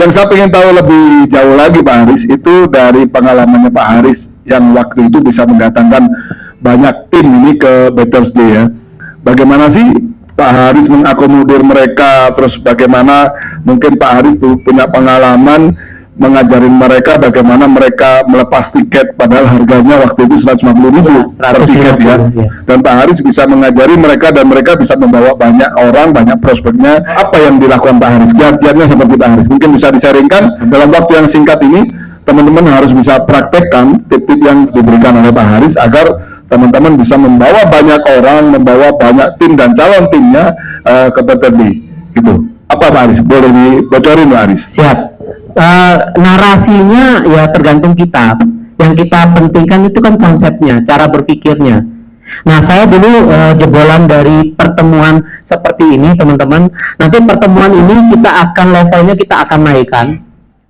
Yang saya ingin tahu lebih jauh lagi Pak Haris, itu dari pengalamannya Pak Haris yang waktu itu bisa mendatangkan banyak tim ini ke Bettors Day ya. Bagaimana sih Pak Haris mengakomodir mereka, terus bagaimana mungkin Pak Haris punya pengalaman mengajarin mereka bagaimana mereka melepas tiket padahal harganya waktu itu 150.000 per tiket ya. Dan Pak Haris bisa mengajari mereka dan mereka bisa membawa banyak orang, banyak prospeknya. Apa yang dilakukan Pak Haris? Kiat-kiatnya seperti Pak Haris. Mungkin bisa disaringkan dalam waktu yang singkat ini. Teman-teman harus bisa praktekkan tip-tip yang diberikan oleh Pak Haris agar teman-teman bisa membawa banyak orang, membawa banyak tim dan calon timnya ke PTB. Gitu. Apa Pak Haris? Boleh dibocorin Pak Haris? Siap. Narasinya ya tergantung kita. Yang kita pentingkan itu kan konsepnya, cara berpikirnya. Nah, saya dulu jebolan dari pertemuan seperti ini, teman-teman. Nanti pertemuan ini kita akan levelnya kita akan naikkan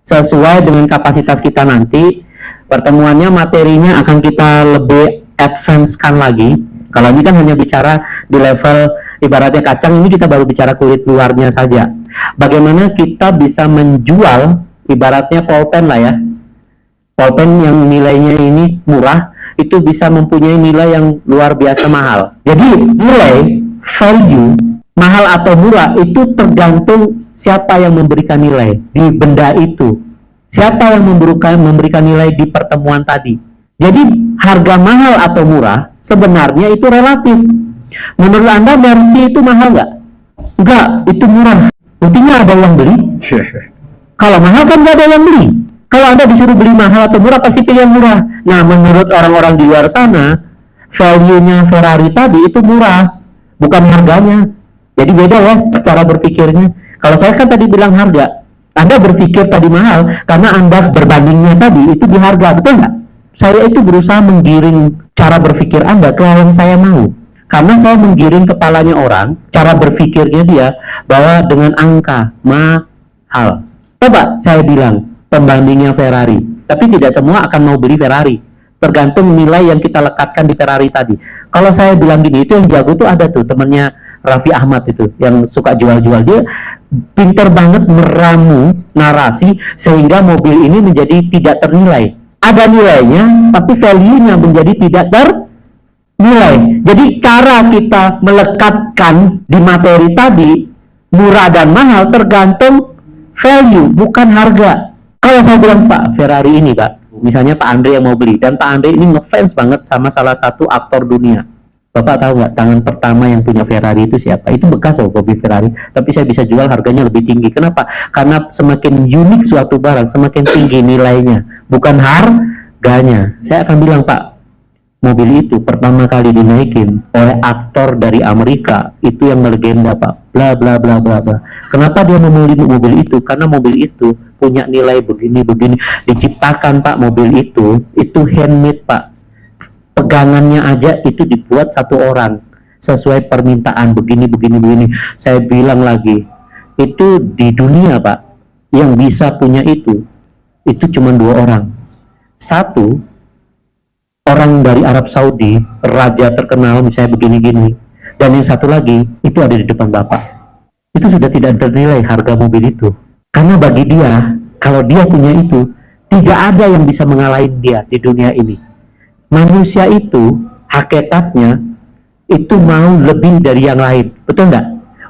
sesuai dengan kapasitas kita nanti. Pertemuannya materinya akan kita lebih advance-kan lagi. Kalau ini kan hanya bicara di level ibaratnya kacang, ini kita baru bicara kulit luarnya saja. Bagaimana kita bisa menjual ibaratnya pulpen lah ya, pulpen yang nilainya ini murah itu bisa mempunyai nilai yang luar biasa mahal. Jadi nilai, value, mahal atau murah itu tergantung siapa yang memberikan nilai di benda itu, siapa yang memberikan nilai di pertemuan tadi. Jadi harga mahal atau murah sebenarnya itu relatif. Menurut Anda Mercy itu mahal nggak? Enggak, itu murah. Buktinya ada yang beli. Kalau mahal kan nggak ada yang beli. Kalau Anda disuruh beli mahal atau murah, pasti pilih yang murah. Nah, menurut orang-orang di luar sana, value-nya Ferrari tadi itu murah, bukan harganya. Jadi beda ya cara berpikirnya. Kalau saya kan tadi bilang harga, Anda berpikir tadi mahal karena Anda berbandingnya tadi itu di harga, betul nggak? Saya itu berusaha menggiring cara berpikir Anda ke yang saya mau. Karena saya menggiring kepalanya orang, cara berpikirnya dia bahwa dengan angka mahal. Coba saya bilang pembandingnya Ferrari, tapi tidak semua akan mau beli Ferrari. Tergantung nilai yang kita lekatkan di Ferrari tadi. Kalau saya bilang gini, itu yang jago tuh ada tuh temennya Raffi Ahmad itu, yang suka jual-jual. Dia pinter banget meramu narasi sehingga mobil ini menjadi tidak ternilai. Ada nilainya, tapi value-nya menjadi tidak ternilai. Jadi cara kita melekatkan di materi tadi, murah dan mahal tergantung value, bukan harga. Kalau saya bilang Pak Ferrari ini Pak, misalnya Pak Andre yang mau beli, dan Pak Andre ini ngefans banget sama salah satu aktor dunia. Bapak tahu nggak tangan pertama yang punya Ferrari itu siapa? Itu bekas loh mobil Ferrari, tapi saya bisa jual harganya lebih tinggi. Kenapa? Karena semakin unik suatu barang, semakin tinggi nilainya, bukan harganya. Saya akan bilang Pak, mobil itu pertama kali dinaikin oleh aktor dari Amerika itu yang melegenda Pak, bla bla bla bla bla. Kenapa dia memilih mobil itu? Karena mobil itu punya nilai begini diciptakan Pak. Mobil itu handmade Pak, pegangannya aja itu dibuat satu orang sesuai permintaan begini. Saya bilang lagi, itu di dunia Pak yang bisa punya itu cuma 2 orang. Satu, orang dari Arab Saudi, raja terkenal misalnya begini-gini, dan yang satu lagi itu ada di depan Bapak. Itu sudah tidak ternilai harga mobil itu, karena bagi dia, kalau dia punya itu, tidak ada yang bisa mengalahin dia di dunia ini. Manusia itu hakikatnya itu mau lebih dari yang lain, betul nggak?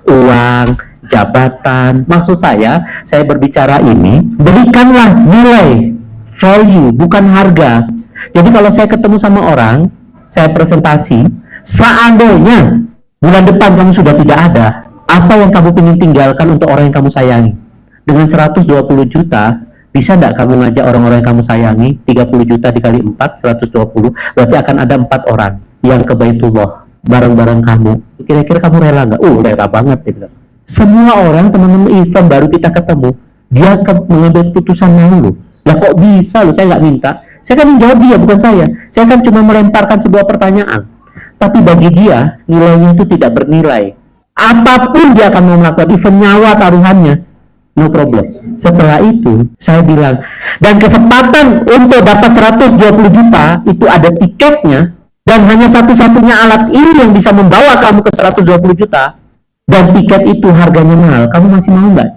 Uang, jabatan. Maksud saya berbicara ini, berikanlah nilai, value, bukan harga. Jadi kalau saya ketemu sama orang, saya presentasi, seandainya bulan depan kamu sudah tidak ada, apa yang kamu ingin tinggalkan untuk orang yang kamu sayangi? Dengan 120 juta, bisa nggak kamu ngajak orang-orang yang kamu sayangi, 30 juta dikali 4, 120, berarti akan ada 4 orang yang ke Baitullah, bareng-bareng kamu. Kira-kira kamu rela nggak? Rela banget. Gitu. Semua orang, teman-teman event baru kita ketemu, dia mengambil putusan mau loh. Lah kok bisa loh, saya nggak minta. Saya kan menjawab dia, bukan saya. Saya kan cuma melemparkan sebuah pertanyaan. Tapi bagi dia, nilainya itu tidak bernilai. Apapun dia akan mau melakukan, even nyawa taruhannya, no problem. Setelah itu, saya bilang, dan kesempatan untuk dapat 120 juta, itu ada tiketnya, dan hanya satu-satunya alat ini yang bisa membawa kamu ke 120 juta, dan tiket itu harganya mahal. Kamu masih mau nggak?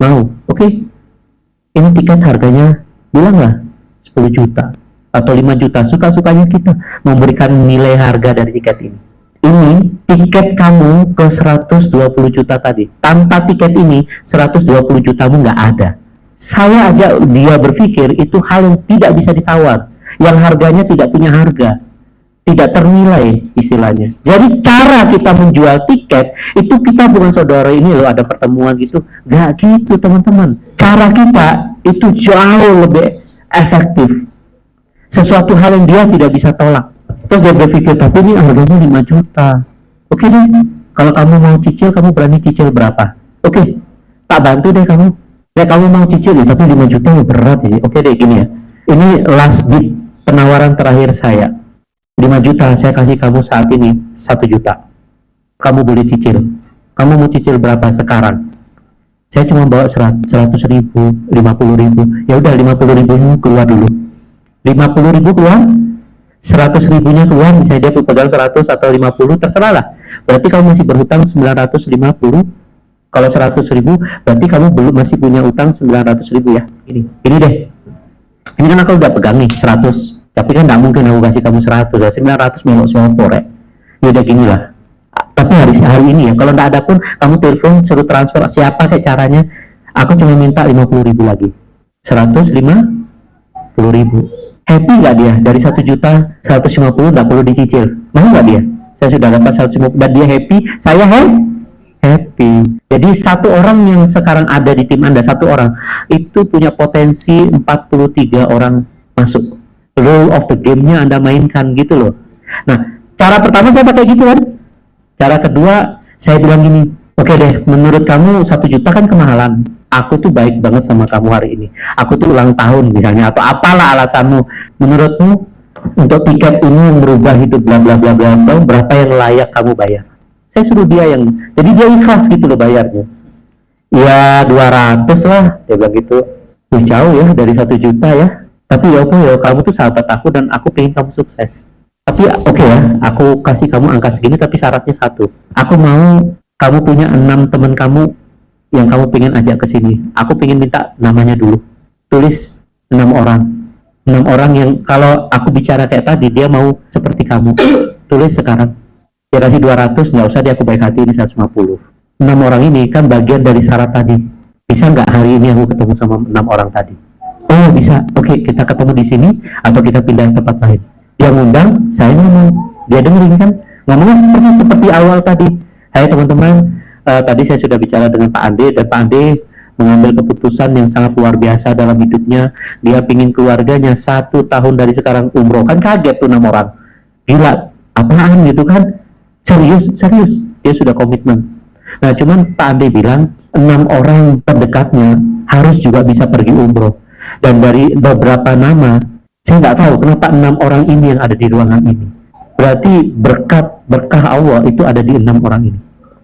Mau, oke? Ini tiket harganya, bilanglah 10 juta atau 5 juta, suka-sukanya kita memberikan nilai harga dari tiket ini. Ini tiket kamu ke 120 juta tadi. Tanpa tiket ini 120 jutamu nggak ada. Saya ajak dia berpikir itu hal yang tidak bisa ditawar, yang harganya tidak punya harga, tidak ternilai istilahnya. Jadi cara kita menjual tiket itu, kita bukan saudara ini loh ada pertemuan gitu, nggak gitu teman-teman. Cara kita itu jauh lebih efektif. Sesuatu hal yang dia tidak bisa tolak. Terus dia berpikir, tapi ini harganya 5 juta. Oke deh, kalau kamu mau cicil, kamu berani cicil berapa? Oke, tak bantu deh kamu. Ya kamu mau cicil ya, tapi 5 juta ya berat sih. Oke deh, gini ya. Ini last bid penawaran terakhir saya. 5 juta saya kasih kamu saat ini 1 juta. Kamu boleh cicil. Kamu mau cicil berapa sekarang? Saya cuma bawa 100 ribu, 50 ribu. Ya udah 50 ribunya keluar dulu. 50 ribu keluar, 100 ribunya keluar, misalnya dia pegang 100 atau 50, terserah lah. Berarti kamu masih berhutang 950. Kalau 100 ribu, berarti kamu belum masih punya utang 900 ribu ya. Ini deh. Ini kan aku udah pegang nih 100. Tapi kan nggak mungkin aku kasih kamu 100 ya. 900 melok selopor ya. Ya udah gini lah. Tapi hari ini ya, kalau nggak ada pun kamu telepon suruh transfer siapa kayak caranya. Aku cuma minta 50 ribu lagi. 150 ribu. Happy nggak dia? Dari 1 juta 150 nggak perlu dicicil. Mau nggak dia? Saya sudah dapat 150 dan dia happy, saya happy. Jadi satu orang yang sekarang ada di tim Anda, satu orang itu punya potensi 43 orang masuk. Rule of the game-nya Anda mainkan gitu loh. Nah, cara pertama saya pakai gitu kan. Cara kedua saya bilang gini, oke deh, menurut kamu 1 juta kan kemahalan. Aku tuh baik banget sama kamu hari ini. Aku tuh ulang tahun misalnya atau apalah alasanmu. Menurutmu untuk tiket ini merubah hidup bla bla bla bla, berapa yang layak kamu bayar? Saya suruh dia yang, jadi dia ikhlas gitu loh bayarnya. Ya 200 lah, dia bilang gitu. Jauh ya dari 1 juta ya. Tapi ya kamu tuh sahabat aku dan aku pengen kamu sukses. Tapi oke ya, aku kasih kamu angka segini tapi syaratnya satu. Aku mau kamu punya 6 teman kamu yang kamu pengen ajak ke sini. Aku pengen minta namanya dulu. Tulis 6 orang. 6 orang yang kalau aku bicara kayak tadi dia mau seperti kamu. Tulis sekarang. Dia kasih 200, nggak usah dia aku baik hati ini 150. 6 orang ini kan bagian dari syarat tadi. Bisa nggak hari ini aku ketemu sama 6 orang tadi? Oh bisa. Oke, kita ketemu di sini atau kita pindah ke tempat lain. Yang undang saya ngomong, dia dengerin kan, ngomongnya persis seperti awal tadi. Hai teman-teman, tadi saya sudah bicara dengan Pak Ande dan Pak Ande mengambil keputusan yang sangat luar biasa dalam hidupnya. Dia pingin keluarganya 1 tahun dari sekarang umroh. Kan kaget tuh 6 orang, gila apaan gitu kan, serius dia sudah komitmen. Nah cuman Pak Ande bilang 6 orang terdekatnya harus juga bisa pergi umroh. Dan dari beberapa nama saya nggak tahu kenapa 6 orang ini yang ada di ruangan ini. Berarti berkah Allah itu ada di 6 orang ini.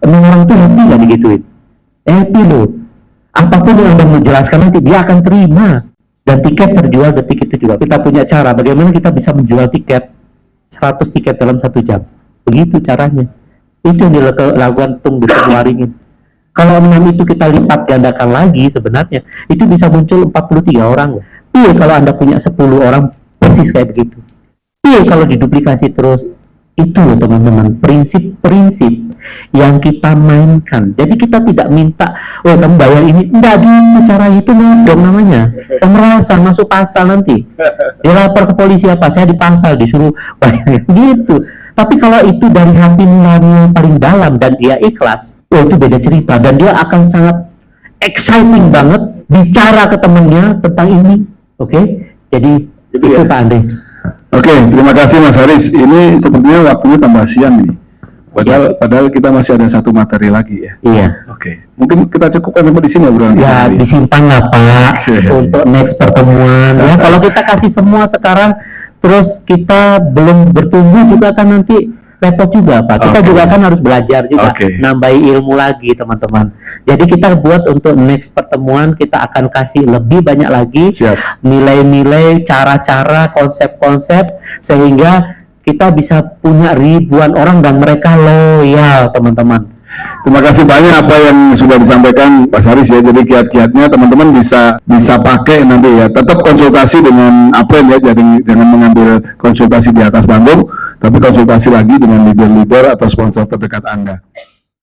6 orang itu happy nggak digituin? Happy loh. Apapun yang Anda menjelaskan nanti dia akan terima. Dan tiket terjual detik itu juga. Kita punya cara bagaimana kita bisa menjual tiket 100 tiket dalam 1 jam. Begitu caranya. Itu yang dilakukan Tung Dusun Waringin. Kalau 6 itu kita lipat gandakan lagi sebenarnya itu bisa muncul 43 orang. Iya kalau Anda punya 10 orang persis kayak begitu. Iya kalau diduplikasi terus. Itu loh teman-teman, prinsip-prinsip yang kita mainkan. Jadi kita tidak minta, oh kamu bayar ini, enggak gitu cara itu dong namanya. Pemerasan masuk pasal nanti. Dia lapor ke polisi apa, saya di pasal disuruh bayar gitu. Tapi kalau itu dari hati nurani paling dalam dan dia ikhlas, oh itu beda cerita dan dia akan sangat exciting banget bicara ke temannya tentang ini. Oke? Jadi itu ya. Pak Ande. Oke, terima kasih Mas Haris. Ini sepertinya waktunya tambah siang nih. Padahal kita masih ada 1 materi lagi ya. Iya. Oke, mungkin kita cukupkan sampai di sini obrolan Ya kita. disimpan lah Pak untuk next pertemuan. Ya kalau kita kasih semua sekarang, terus kita belum bertumbuh juga kan nanti repot juga Pak. Kita juga kan harus belajar juga, nambahi ilmu lagi teman-teman. Jadi kita buat untuk next pertemuan kita akan kasih lebih banyak lagi nilai-nilai, cara-cara, konsep-konsep sehingga kita bisa punya ribuan orang dan mereka loyal teman-teman. Terima kasih banyak apa yang sudah disampaikan Pak Haris ya. Jadi kiat-kiatnya teman-teman bisa pakai nanti ya. Tetap konsultasi dengan Apren ya. Jadi jangan mengambil konsultasi di atas panggung, tapi konsultasi lagi dengan leader-leader atau sponsor terdekat Anda.